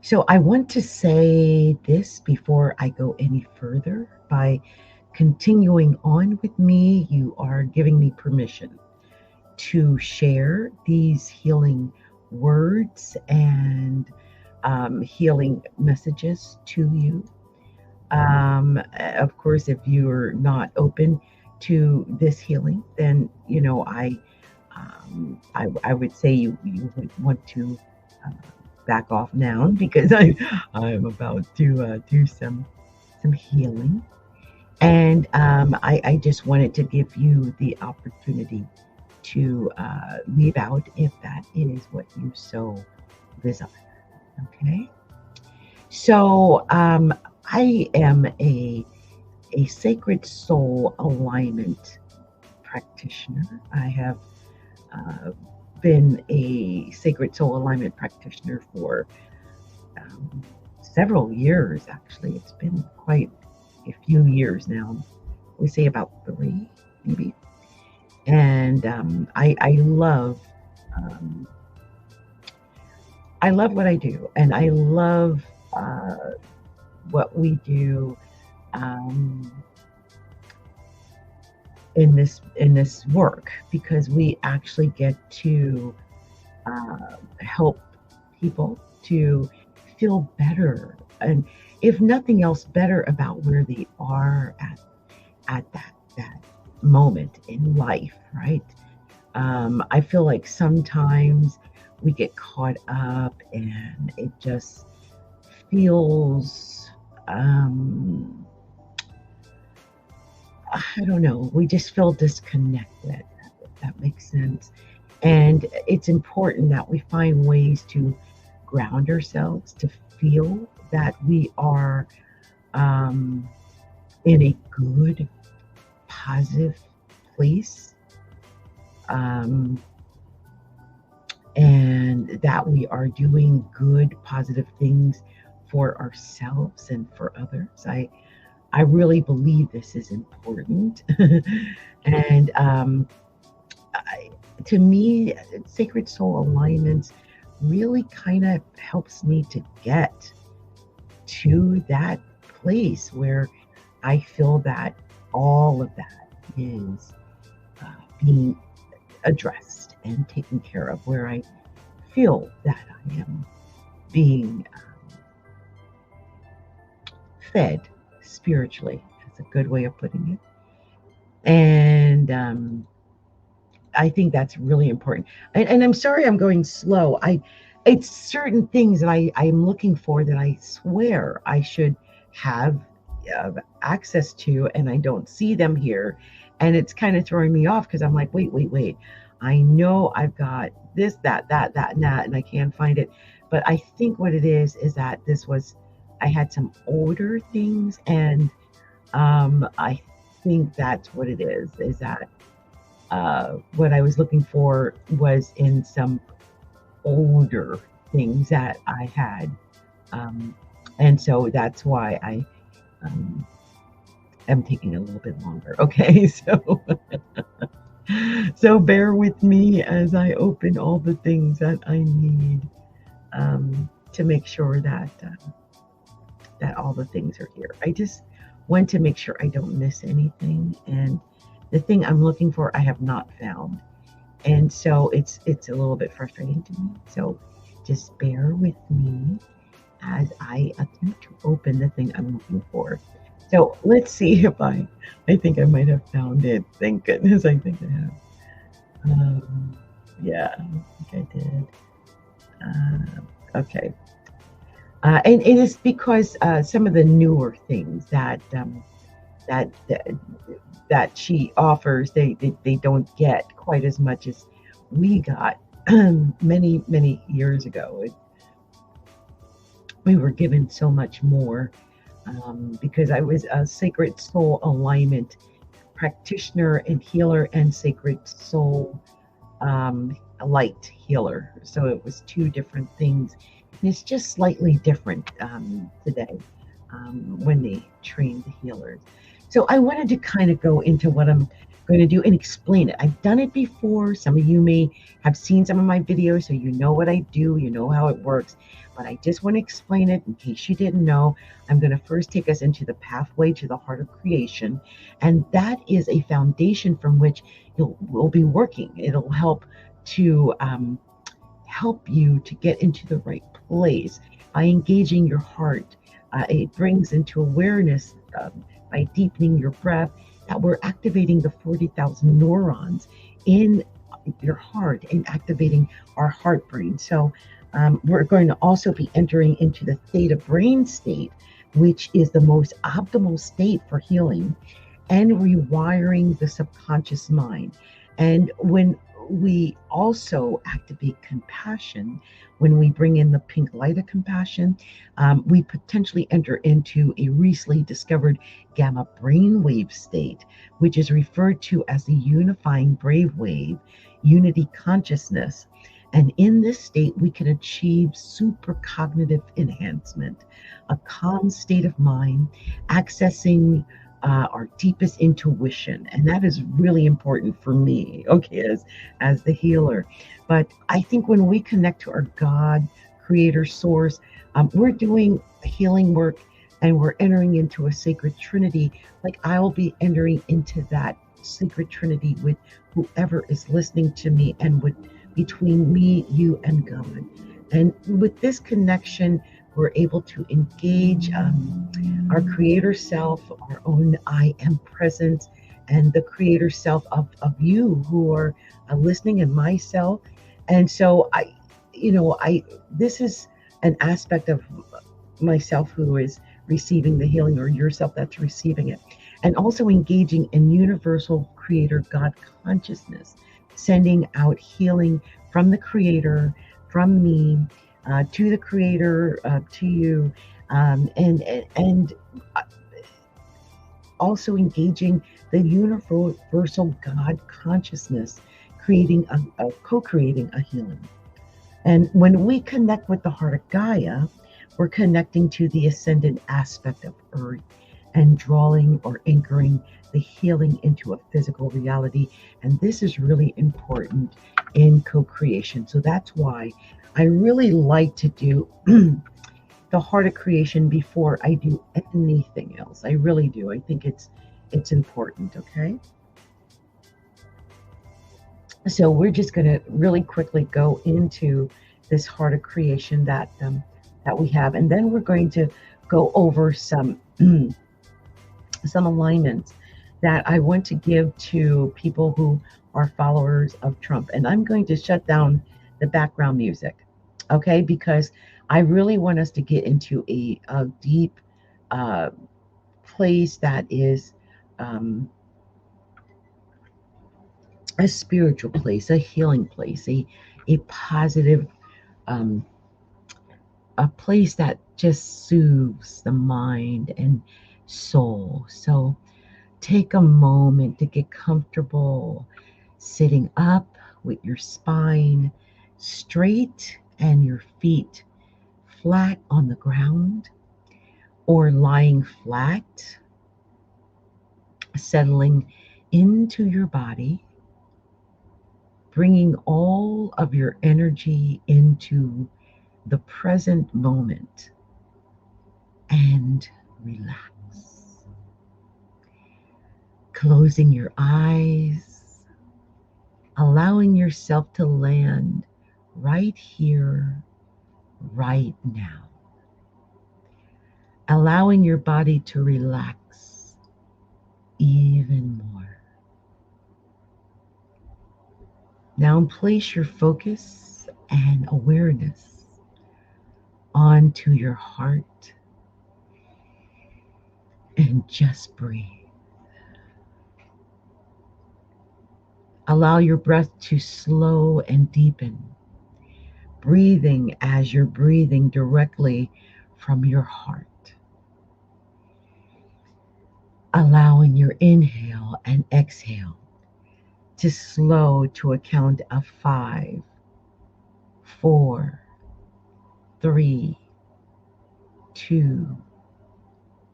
So I want to say this before I go any further. By continuing on with me, you are giving me permission to share these healing words and healing messages to you. Of course, if you're not open to this healing, then I would say you would want to uh, back off now because I'm about to do some healing, and I just wanted to give you the opportunity to leave out if that is what you so desire. Okay, so I am a sacred soul alignment practitioner. I have uh, been a sacred soul alignment practitioner for um, several years, actually. It's been quite a few years now. We say about 3, maybe. And um, I love what I do, and I love what we do um, in this work because we actually get to help people to feel better, and if nothing else, better about where they are at that moment in life, right? I feel like sometimes we get caught up and it just feels I don't know, we just feel disconnected, if that makes sense. And it's important that we find ways to ground ourselves, to feel that we are um, in a good, positive place, um, and that we are doing good, positive things for ourselves and for others. I really believe this is important. And I, to me, sacred soul alignments really kind of helps me to get to that place where I feel that all of that is being addressed and taken care of, where I feel that I am being fed spiritually. That's a good way of putting it. And I think that's really important. And I'm sorry I'm going slow. It's certain things that I'm looking for that I swear I should have access to, and I don't see them here, and it's kind of throwing me off because I'm like, wait. I know I've got this, and that, and I can't find it. But I think what it is that I had some older things, and I think that's what it is that what I was looking for was in some older things that I had. Um, and so that's why I um, am taking a little bit longer. Okay, so bear with me as I open all the things that I need to make sure that all the things are here. I just want to make sure I don't miss anything, and the thing I'm looking for I have not found, and so it's a little bit frustrating to me. So just bear with me as I attempt to open the thing I'm looking for. So let's see if I think I might have found it. Thank goodness, I think I have. Yeah, I think I did. Okay. And it is because some of the newer things that that she offers, they don't get quite as much as we got many years ago. We were given so much more because I was a sacred soul alignment practitioner and healer and sacred soul light healer. So it was two different things. And it's just slightly different today when they train the healers. So I wanted to kind of go into what I'm going to do and explain it. I've done it before. Some of you may have seen some of my videos, so you know what I do, you know how it works. But I just want to explain it in case you didn't know. I'm going to first take us into the pathway to the heart of creation. And that is a foundation from which we'll be working. It'll help to help you to get into the right place by engaging your heart. It brings into awareness by deepening your breath that we're activating the 40,000 neurons in your heart and activating our heart brain. So we're going to also be entering into the theta brain state, which is the most optimal state for healing and rewiring the subconscious mind. And when we also activate compassion, when we bring in the pink light of compassion, we potentially enter into a recently discovered gamma brainwave state, which is referred to as the unifying brainwave unity consciousness. And in this state, we can achieve supercognitive enhancement, a calm state of mind, accessing our deepest intuition. And that is really important for me, okay, as the healer. But I think when we connect to our God, creator, source, we're doing healing work and we're entering into a sacred trinity. Like I'll be entering into that sacred trinity with whoever is listening to me and with between me, you, and God. And with this connection, we're able to engage our creator self, our own I am presence, and the creator self of you who are listening, and myself. And so this is an aspect of myself who is receiving the healing, or yourself that's receiving it. And also engaging in universal creator God consciousness, sending out healing from the creator, from me, to the creator, to you, and also engaging the universal God consciousness, creating co-creating a healing. And when we connect with the heart of Gaia, we're connecting to the ascendant aspect of Earth and drawing or anchoring the healing into a physical reality. And this is really important in co-creation. So that's why I really like to do the heart of creation before I do anything else. I really do. I think it's important, okay? So we're just going to really quickly go into this heart of creation that we have, and then we're going to go over some some alignments that I want to give to people who are followers of Trump. And I'm going to shut down the background music, okay? Because I really want us to get into a deep place that is a spiritual place, a healing place, a positive, a place that just soothes the mind and soul. So take a moment to get comfortable sitting up with your spine straight and your feet flat on the ground, or lying flat, settling into your body, bringing all of your energy into the present moment, and relax. Closing your eyes, allowing yourself to land right here, right now. Allowing your body to relax even more. Now place your focus and awareness onto your heart and just breathe. Allow your breath to slow and deepen, breathing as you're breathing directly from your heart. Allowing your inhale and exhale to slow to a count of 5, 4, 3, 2,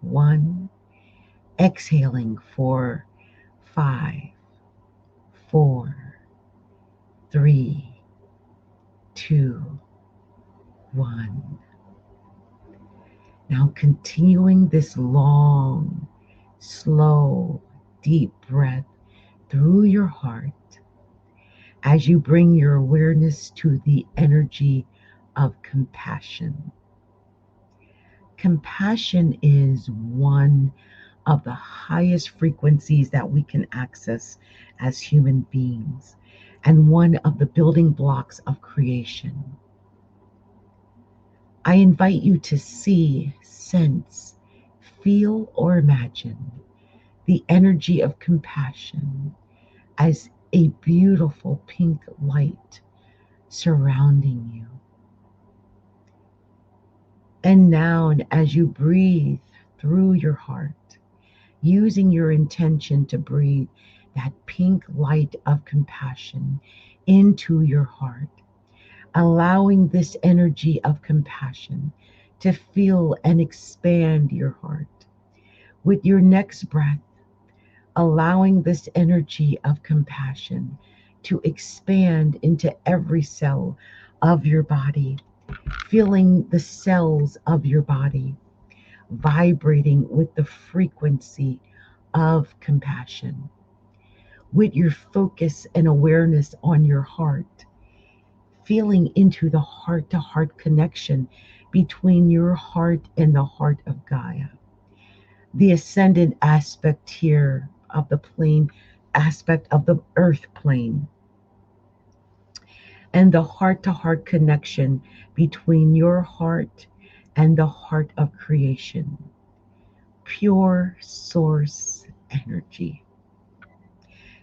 1. Exhaling for 5, 4, 3, 2, 1. Now continuing this long, slow, deep breath through your heart as you bring your awareness to the energy of compassion. Compassion is one of the highest frequencies that we can access as human beings, and one of the building blocks of creation. I invite you to see, sense, feel, or imagine the energy of compassion as a beautiful pink light surrounding you. And now, as you breathe through your heart, using your intention to breathe that pink light of compassion into your heart, allowing this energy of compassion to fill and expand your heart. With your next breath, allowing this energy of compassion to expand into every cell of your body, feeling the cells of your body vibrating with the frequency of compassion. With your focus and awareness on your heart, feeling into the heart-to-heart connection between your heart and the heart of Gaia. The ascendant aspect here of the plane, aspect of the earth plane, and the heart-to-heart connection between your heart and the heart of creation. Pure source energy.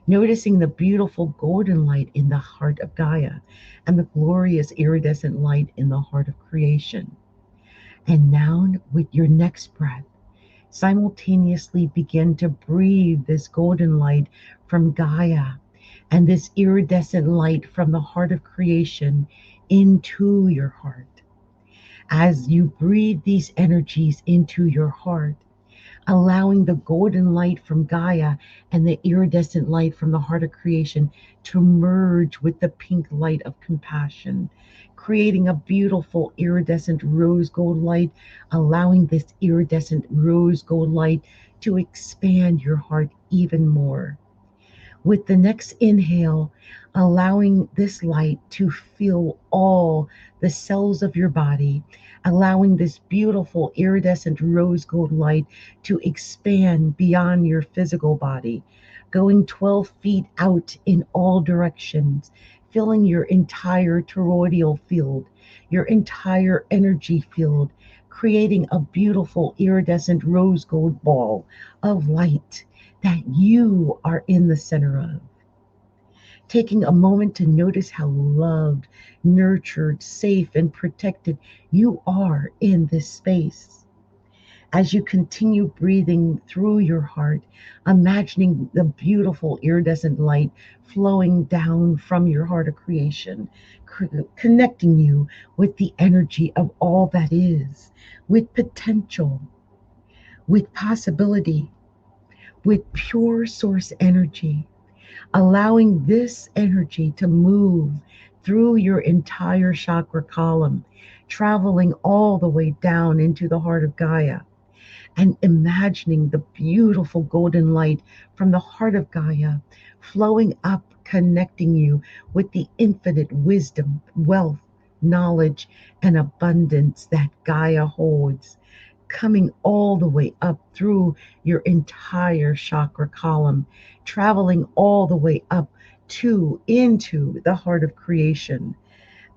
Noticing the beautiful golden light in the heart of Gaia and the glorious iridescent light in the heart of creation. And now, with your next breath, simultaneously begin to breathe this golden light from Gaia and this iridescent light from the heart of creation into your heart. As you breathe these energies into your heart, allowing the golden light from Gaia and the iridescent light from the heart of creation to merge with the pink light of compassion, creating a beautiful iridescent rose gold light, allowing this iridescent rose gold light to expand your heart even more. With the next inhale, allowing this light to fill all the cells of your body, allowing this beautiful iridescent rose gold light to expand beyond your physical body, going 12 feet out in all directions, filling your entire toroidal field, your entire energy field, creating a beautiful iridescent rose gold ball of light that you are in the center of. Taking a moment to notice how loved, nurtured, safe, and protected you are in this space. As you continue breathing through your heart, imagining the beautiful iridescent light flowing down from your heart of creation, connecting you with the energy of all that is, with potential, with possibility, with pure source energy, allowing this energy to move through your entire chakra column, traveling all the way down into the heart of Gaia, and imagining the beautiful golden light from the heart of Gaia flowing up, connecting you with the infinite wisdom, wealth, knowledge, and abundance that Gaia holds, coming all the way up through your entire chakra column, traveling all the way up to into the heart of creation.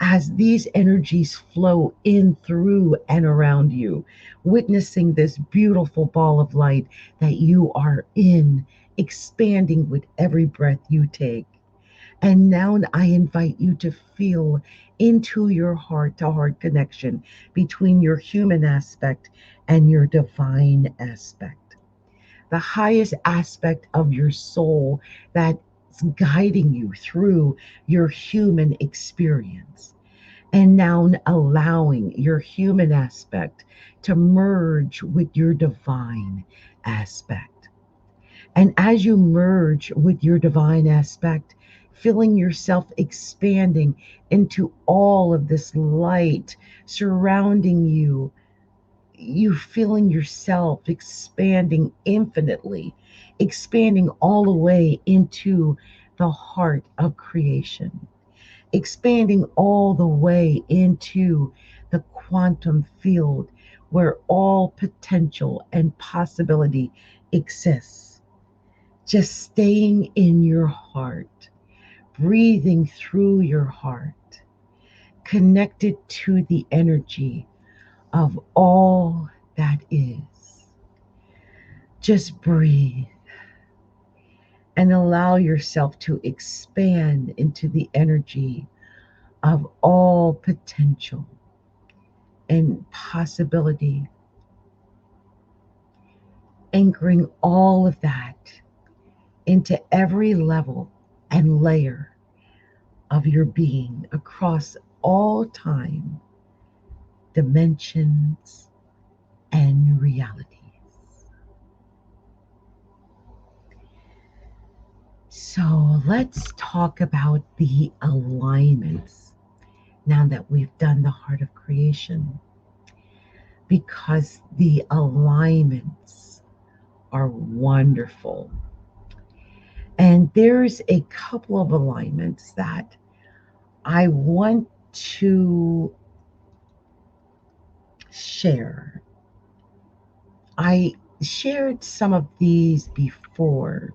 As these energies flow in through and around you, witnessing this beautiful ball of light that you are in, expanding with every breath you take. And now I invite you to feel into your heart to heart connection between your human aspect and your divine aspect. The highest aspect of your soul that's guiding you through your human experience. And now allowing your human aspect to merge with your divine aspect. And as you merge with your divine aspect, feeling yourself expanding into all of this light surrounding you. You feeling yourself expanding infinitely, expanding all the way into the heart of creation, expanding all the way into the quantum field where all potential and possibility exists. Just staying in your heart, breathing through your heart, connected to the energy of all that is. Just breathe and allow yourself to expand into the energy of all potential and possibility, anchoring all of that into every level and layer of your being across all time, dimensions, and realities. So let's talk about the alignments now that we've done the heart of creation, because the alignments are wonderful. And there's a couple of alignments that I want to share. I shared some of these before,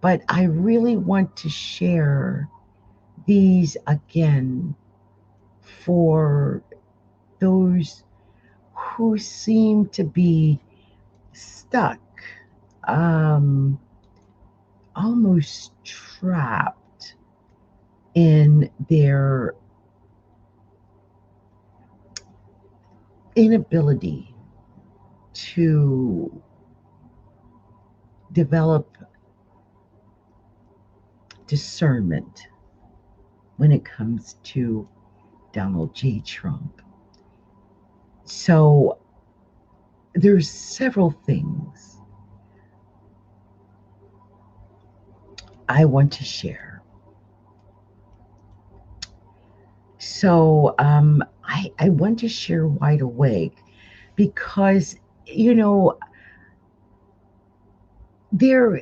but I really want to share these again for those who seem to be stuck, um, almost trapped in their inability to develop discernment when it comes to Donald J. Trump. So there's several things I want to share. So I want to share Wide Awake because, you know, there,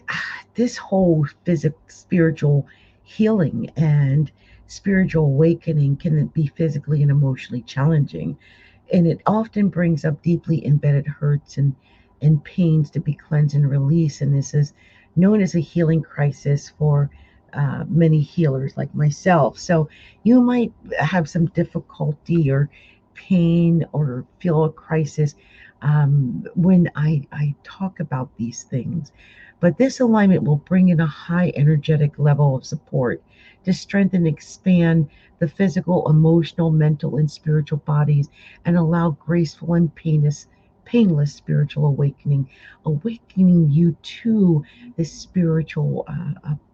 this whole physical, spiritual healing and spiritual awakening can be physically and emotionally challenging. And it often brings up deeply embedded hurts and pains to be cleansed and released. And this is known as a healing crisis for many healers like myself. So you might have some difficulty or pain or feel a crisis when I talk about these things. But this alignment will bring in a high energetic level of support to strengthen and expand the physical, emotional, mental, and spiritual bodies and allow graceful and painless spiritual awakening you to the spiritual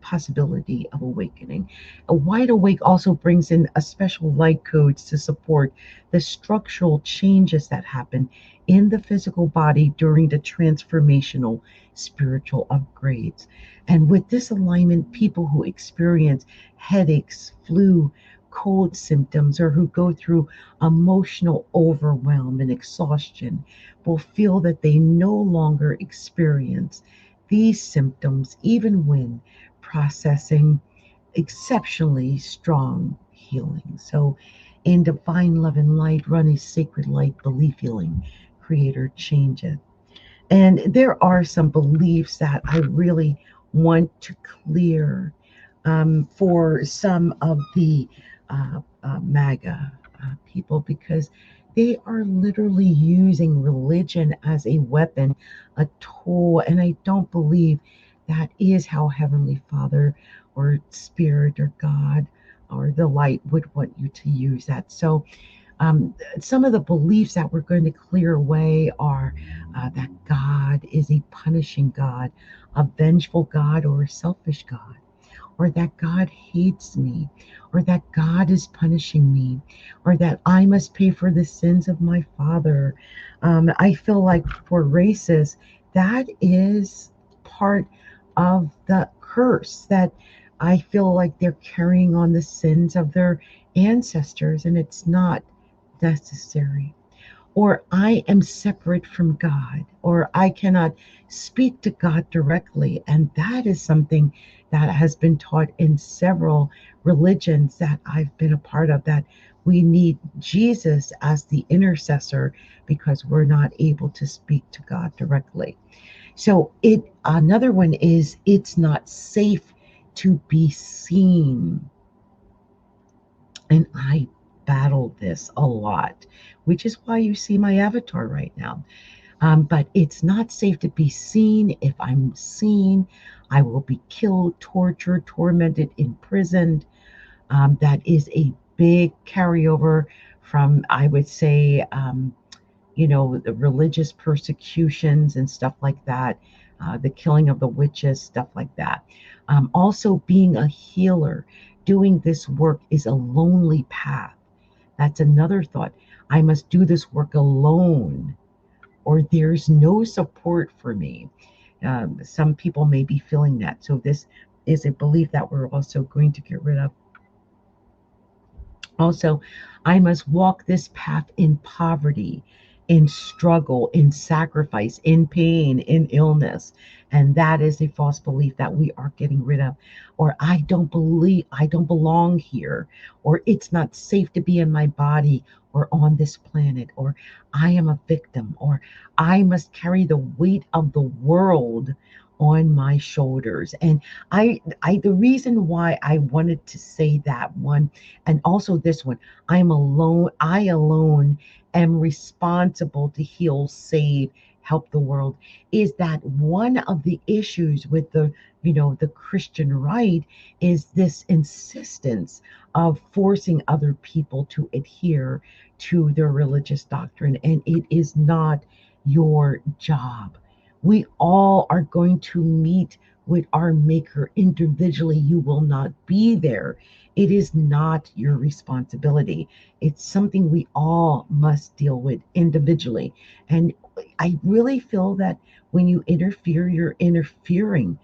possibility of awakening. A Wide Awake also brings in a special light codes to support the structural changes that happen in the physical body during the transformational spiritual upgrades. And with this alignment, people who experience headaches, flu, cold symptoms, or who go through emotional overwhelm and exhaustion will feel that they no longer experience these symptoms, even when processing exceptionally strong healing. So, in divine love and light, run a sacred light belief healing. Creator changes. And there are some beliefs that I really want to clear for some of the MAGA people, because they are literally using religion as a weapon, a tool, and I don't believe that is how Heavenly Father or Spirit or God or the light would want you to use that. So some of the beliefs that we're going to clear away are that God is a punishing God, a vengeful God, or a selfish God, or that God hates me, or that God is punishing me, or that I must pay for the sins of my father. I feel like for races, that is part of the curse that I feel like they're carrying on the sins of their ancestors, and it's not necessary. Or I am separate from God, or I cannot speak to God directly. And that is something that has been taught in several religions that I've been a part of, that we need Jesus as the intercessor because we're not able to speak to God directly. So it another one is it's not safe to be seen. And I battled this a lot, which is why you see my avatar right now. But it's not safe to be seen. If I'm seen, I will be killed, tortured, tormented, imprisoned. That is a big carryover from, I would say, the religious persecutions and stuff like that, the killing of the witches, stuff like that. Also, being a healer, doing this work is a lonely path. That's another thought. I must do this work alone, or there's no support for me. Some people may be feeling that. So, this is a belief that we're also going to get rid of. Also, I must walk this path in poverty, in struggle, in sacrifice, in pain, in illness. And that is a false belief that we are getting rid of. Or I don't belong here, or it's not safe to be in my body or on this planet, or I am a victim, or I must carry the weight of the world on my shoulders. And the reason why I wanted to say that one, and also this one, I alone am responsible to heal, save, help the world, is that one of the issues with the Christian right is this insistence of forcing other people to adhere to their religious doctrine, and it is not your job. We all are going to meet with our maker individually. You will not be there. It is not your responsibility. It's something we all must deal with individually. And I really feel that when you interfere, you're interfering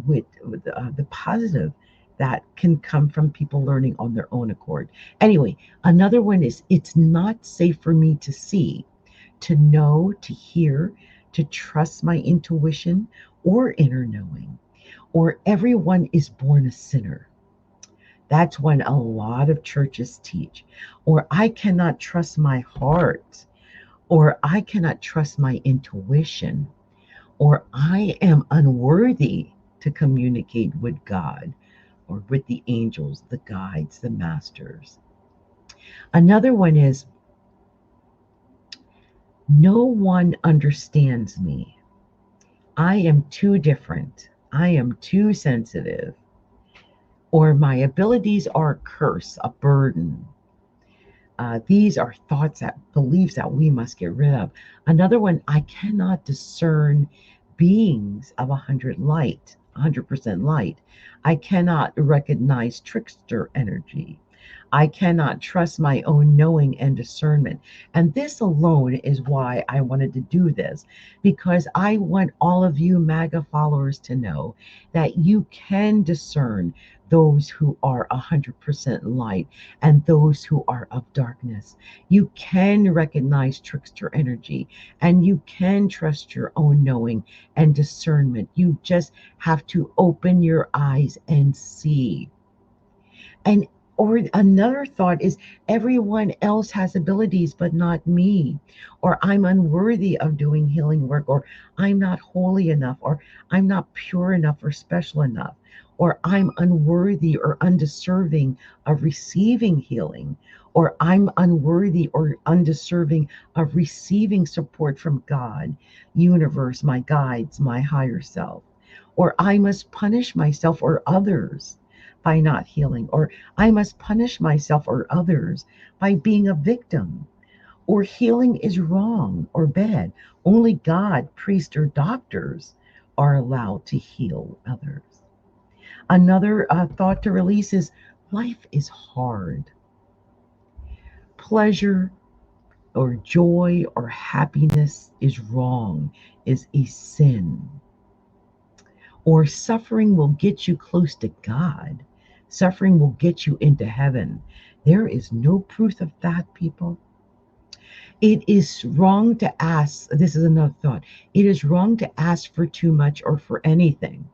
with the positive that can come from people learning on their own accord. Anyway, another one is it's not safe for me to see, to know, to hear, to trust my intuition or inner knowing, or everyone is born a sinner. That's when a lot of churches teach. Or I cannot trust my heart, or I cannot trust my intuition, or I am unworthy to communicate with God or with the angels, the guides, the masters. Another one is no one understands me. I am too different. I am too sensitive. Or my abilities are a curse, a burden. These are thoughts, that beliefs that we must get rid of. Another one, I cannot discern beings of 100% light. I cannot recognize trickster energy. I cannot trust my own knowing and discernment. And this alone is why I wanted to do this, because I want all of you MAGA followers to know that you can discern those who are 100% light and those who are of darkness. You can recognize trickster energy, and you can trust your own knowing and discernment. You just have to open your eyes and see. And or another thought is everyone else has abilities but not me, or I'm unworthy of doing healing work, or I'm not holy enough, or I'm not pure enough or special enough, or I'm unworthy or undeserving of receiving healing, or I'm unworthy or undeserving of receiving support from God, universe, my guides, my higher self, or I must punish myself or others by not healing, or I must punish myself or others by being a victim, or healing is wrong or bad. Only God, priest, or doctors are allowed to heal others. Another thought to release is life is hard. Pleasure or joy or happiness is wrong, is a sin. or suffering will get you close to God. Suffering will get you into heaven. There is no proof of that, people. It is wrong to ask. This is another thought. It is wrong to ask for too much or for anything.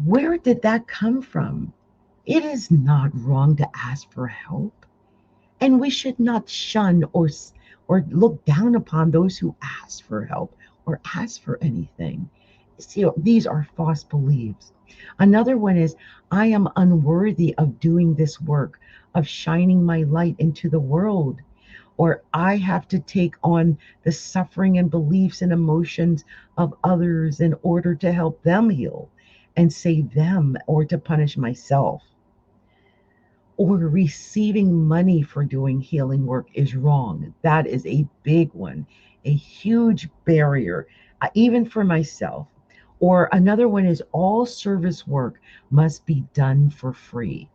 Where did that come from? It is not wrong to ask for help, and we should not shun or look down upon those who ask for help or ask for anything. See, these are false beliefs. Another one is, I am unworthy of doing this work, of shining my light into the world, or I have to take on the suffering and beliefs and emotions of others in order to help them heal and save them, or to punish myself. Or receiving money for doing healing work is wrong. That is a big one, a huge barrier, even for myself. Or another one is, all service work must be done for free.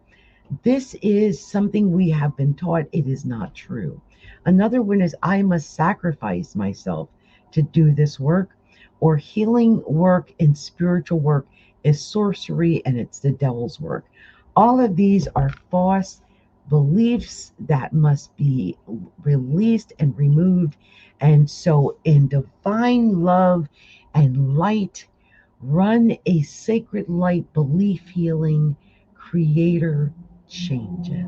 This is something we have been taught. It is not true. Another one is, I must sacrifice myself to do this work, or healing work and spiritual work is sorcery and it's the devil's work. All of these are false beliefs that must be released and removed. And so, in divine love and light, run a sacred light belief healing, creator change it.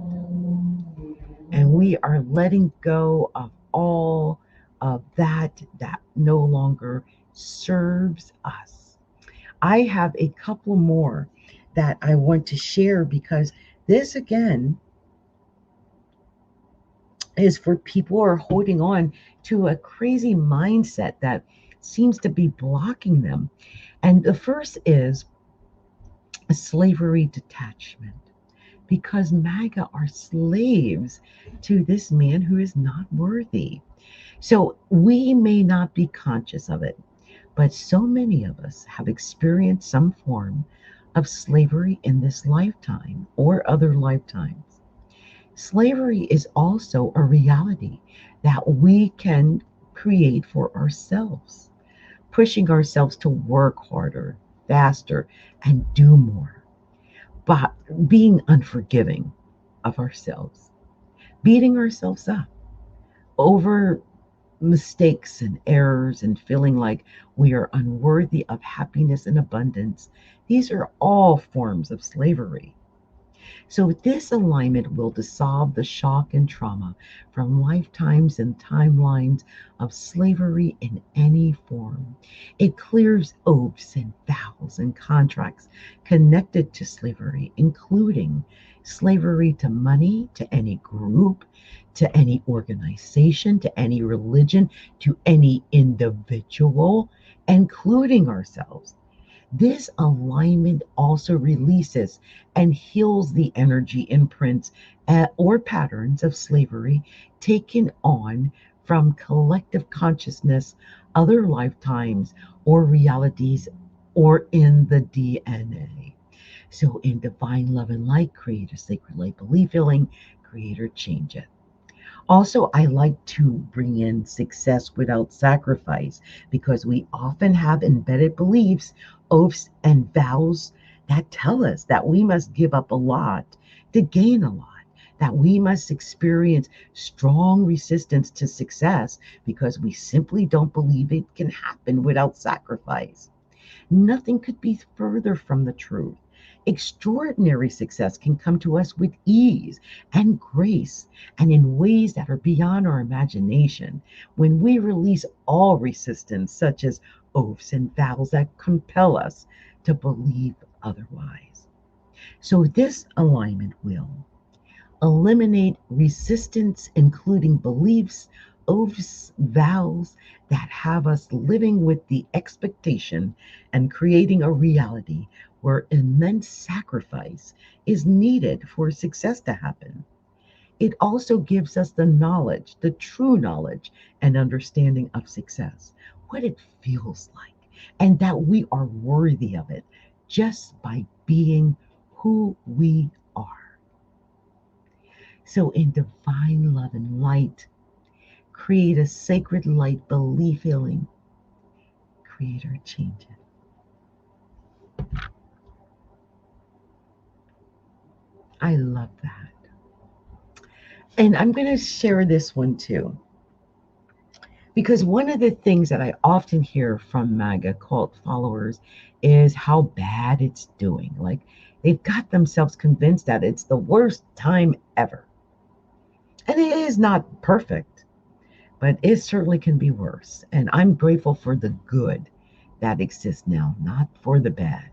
And we are letting go of all of that no longer serves us. I have a couple more that I want to share, because this again is for people who are holding on to a crazy mindset that seems to be blocking them. And the first is a slavery detachment, because MAGA are slaves to this man who is not worthy. So we may not be conscious of it, but so many of us have experienced some form of slavery in this lifetime or other lifetimes. Slavery is also a reality that we can create for ourselves, pushing ourselves to work harder, faster, and do more, but being unforgiving of ourselves, beating ourselves up over mistakes and errors, and feeling like we are unworthy of happiness and abundance. These are all forms of slavery. So, this alignment will dissolve the shock and trauma from lifetimes and timelines of slavery in any form. It clears oaths and vows and contracts connected to slavery, including slavery to money, to any group, to any organization, to any religion, to any individual, including ourselves. This alignment also releases and heals the energy imprints or patterns of slavery taken on from collective consciousness, other lifetimes, or realities, or in the DNA. So, in divine love and light, creator sacred light belief healing, creator change it. Also, I like to bring in success without sacrifice, because we often have embedded beliefs, oaths, and vows that tell us that we must give up a lot to gain a lot, that we must experience strong resistance to success because we simply don't believe it can happen without sacrifice. Nothing could be further from the truth. Extraordinary success can come to us with ease and grace and in ways that are beyond our imagination when we release all resistance, such as oaths and vows that compel us to believe otherwise. So, this alignment will eliminate resistance, including beliefs, oaths, vows that have us living with the expectation and creating a reality where immense sacrifice is needed for success to happen. It also gives us the knowledge, the true knowledge and understanding of success, what it feels like, and that we are worthy of it just by being who we are. So, in divine love and light, create a sacred light belief healing. Creator, change it. I love that. And I'm going to share this one too. Because one of the things that I often hear from MAGA cult followers is how bad it's doing. Like they've got themselves convinced that it's the worst time ever. And it is not perfect, but it certainly can be worse. And I'm grateful for the good that exists now, not for the bad.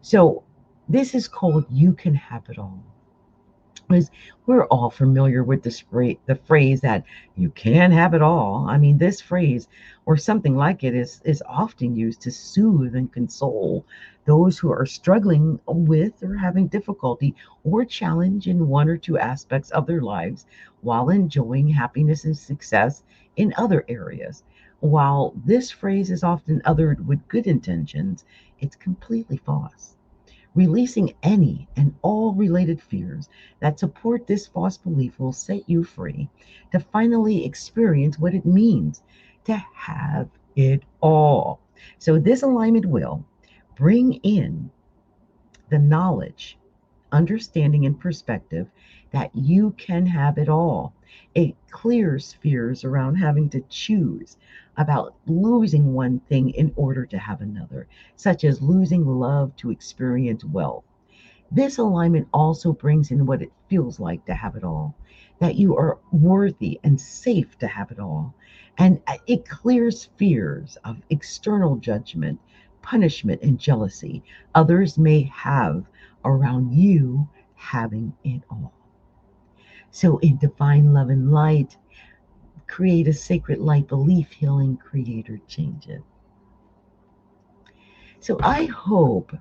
So this is called You Can Have It All. Is we're all familiar with the phrase that you can have it all. I mean, this phrase or something like it is often used to soothe and console those who are struggling with or having difficulty or challenge in one or two aspects of their lives while enjoying happiness and success in other areas. While this phrase is often uttered with good intentions, it's completely false. Releasing any and all related fears that support this false belief will set you free to finally experience what it means to have it all. So, this alignment will bring in the knowledge, understanding, and perspective that you can have it all. It clears fears around having to choose about losing one thing in order to have another, such as losing love to experience wealth. This alignment also brings in what it feels like to have it all, that you are worthy and safe to have it all. And it clears fears of external judgment, punishment, and jealousy others may have around you having it all. So, in divine love and light, create a sacred light belief, healing, creator changes. So, I hope